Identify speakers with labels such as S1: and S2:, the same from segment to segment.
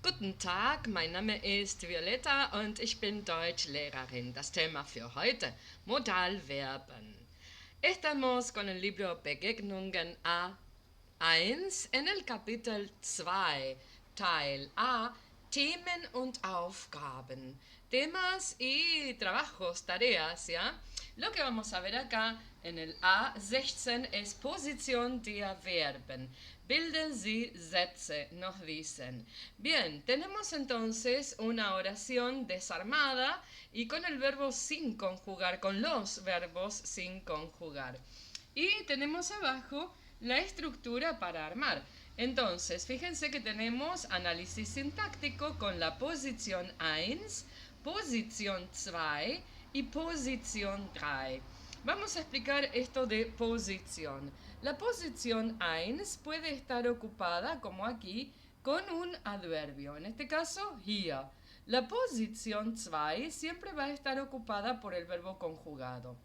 S1: Guten Tag, mein Name ist Violetta und ich bin Deutschlehrerin. Das Thema für heute, Modalverben. Estamos con el libro Begegnungen A1 en el Kapitel 2, Teil A, Themen und Aufgaben. Temas y trabajos, tareas, ¿ya? Lo que vamos a ver acá en el A16 es posición der Verben. Bilden Sie Sätze, nos dicen. Bien, tenemos entonces una oración desarmada y con el verbo sin conjugar, con los verbos sin conjugar. Y tenemos abajo la estructura para armar. Entonces, fíjense que tenemos análisis sintáctico con la posición 1, posición 2 y posición 3. Vamos a explicar esto de posición. La posición 1 puede estar ocupada, como aquí, con un adverbio, en este caso, hier. La posición 2 siempre va a estar ocupada por el verbo conjugado.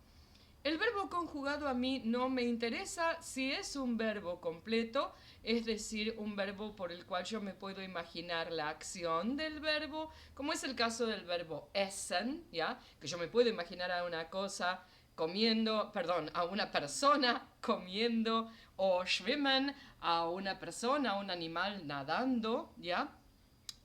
S1: El verbo conjugado a mí no me interesa si es un verbo completo, es decir, un verbo por el cual yo me puedo imaginar la acción del verbo, como es el caso del verbo essen, ¿ya? Que yo me puedo imaginar a una cosa comiendo, perdón, a una persona comiendo, o schwimmen, a una persona, a un animal nadando, ¿ya?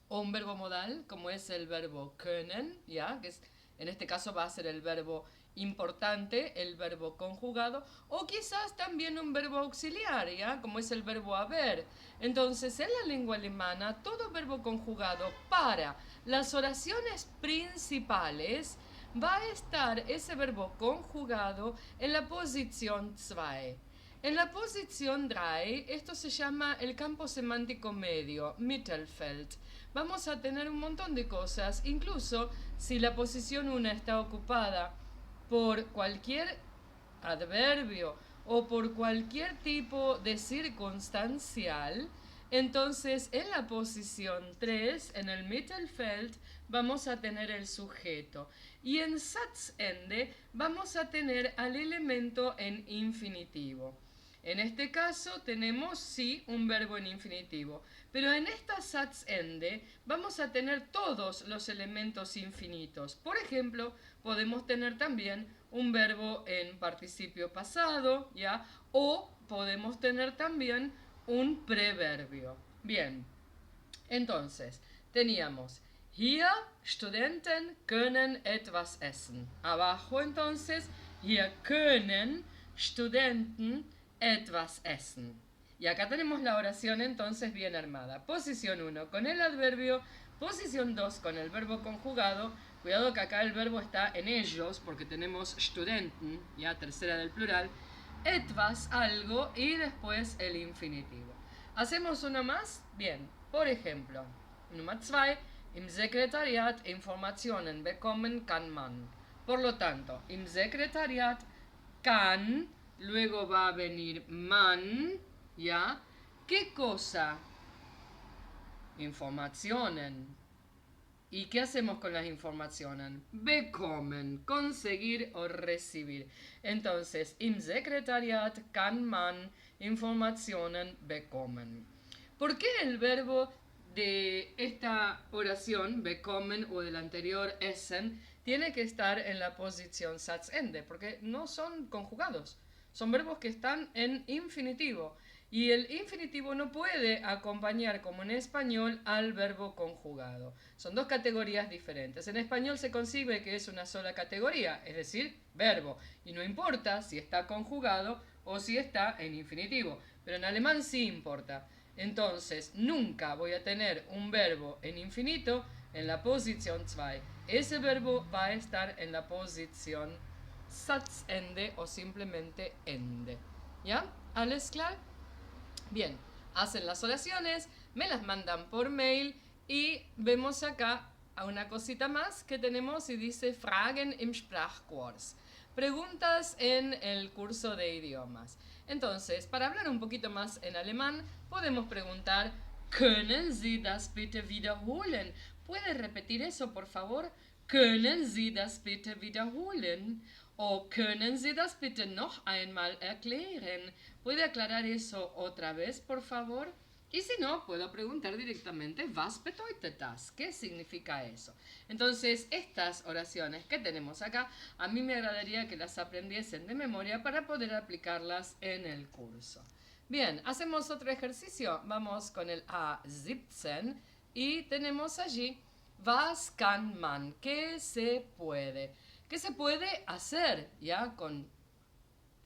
S1: O un verbo modal, como es el verbo können, ¿ya? Que es, en este caso va a ser el verbo importante, el verbo conjugado, o quizás también un verbo auxiliar, ¿ya? Como es el verbo haber. Entonces, en la lengua alemana, todo verbo conjugado para las oraciones principales va a estar ese verbo conjugado en la posición 2. En la posición 3, esto se llama el campo semántico medio, Mittelfeld. Vamos a tener un montón de cosas, incluso si la posición 1 está ocupada por cualquier adverbio o por cualquier tipo de circunstancial, entonces en la posición 3, en el Mittelfeld, vamos a tener el sujeto. Y en Satzende vamos a tener al elemento en infinitivo. En este caso tenemos sí un verbo en infinitivo, pero en esta Satzende vamos a tener todos los elementos infinitos. Por ejemplo, podemos tener también un verbo en participio pasado, ¿ya? O podemos tener también un preverbio. Bien, entonces teníamos hier Studenten können etwas essen. Abajo entonces, hier können Studenten etwas essen. Y acá tenemos la oración entonces bien armada. Posición 1 con el adverbio, posición 2 con el verbo conjugado. Cuidado que acá el verbo está en ellos porque tenemos Studenten, ya tercera del plural. Etwas, algo, y después el infinitivo. ¿Hacemos uno más? Bien. Por ejemplo, Nummer 2. Im Sekretariat Informationen bekommen kann man. Por lo tanto, im Sekretariat kann, luego va a venir man, ¿ya? ¿Qué cosa? Informationen. ¿Y qué hacemos con las informaciones? Bekommen, conseguir o recibir. Entonces, im Sekretariat kann man Informationen bekommen. ¿Por qué el verbo de esta oración, bekommen, o del anterior, essen, tiene que estar en la posición Satzende? Porque no son conjugados. Son verbos que están en infinitivo. Y el infinitivo no puede acompañar, como en español, al verbo conjugado. Son dos categorías diferentes. En español se concibe que es una sola categoría, es decir, verbo. Y no importa si está conjugado o si está en infinitivo. Pero en alemán sí importa. Entonces, nunca voy a tener un verbo en infinito en la posición 2. Ese verbo va a estar en la posición Satzende o simplemente Ende. ¿Ya? ¿Alles klar? Bien, hacen las oraciones, me las mandan por mail y vemos acá a una cosita más que tenemos y dice Fragen im Sprachkurs. Preguntas en el curso de idiomas. Entonces, para hablar un poquito más en alemán, podemos preguntar ¿Können Sie das bitte wiederholen? ¿Puede repetir eso, por favor? ¿Können Sie das bitte wiederholen? O ¿Können Sie das bitte noch einmal erklären? ¿Puede aclarar eso otra vez, por favor? Y si no, puedo preguntar directamente, was bedeutet das? ¿Qué significa eso? Entonces, estas oraciones que tenemos acá, a mí me agradaría que las aprendiesen de memoria para poder aplicarlas en el curso. Bien, hacemos otro ejercicio. Vamos con el A17 y tenemos allí, was kann man? ¿Qué se puede? ¿Qué se puede hacer? Ya con...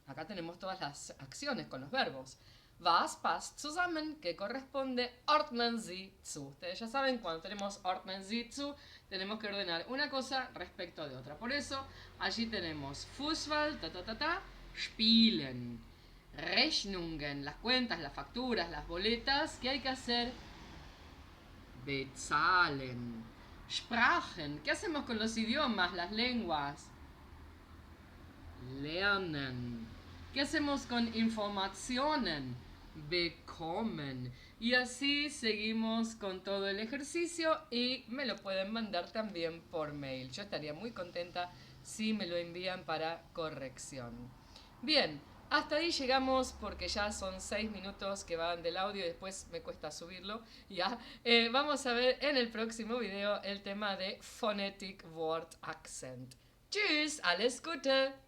S1: Acá tenemos todas las acciones con los verbos. Was passt zusammen, que corresponde ordnen Sie zu. Ustedes ya saben, cuando tenemos ordnen Sie zu, tenemos que ordenar una cosa respecto de otra. Por eso, allí tenemos Fußball, spielen. Rechnungen, las cuentas, las facturas, las boletas, ¿qué hay que hacer? Bezahlen. Sprachen, ¿qué hacemos con los idiomas, las lenguas? Lernen. ¿Qué hacemos con informationen? Bekommen. Y así seguimos con todo el ejercicio y me lo pueden mandar también por mail. Yo estaría muy contenta si me lo envían para corrección. Bien, hasta ahí llegamos porque ya son 6 minutos que van del audio y después me cuesta subirlo. Ya, vamos a ver en el próximo video el tema de Phonetic Word Accent. Tschüss, alles Gute!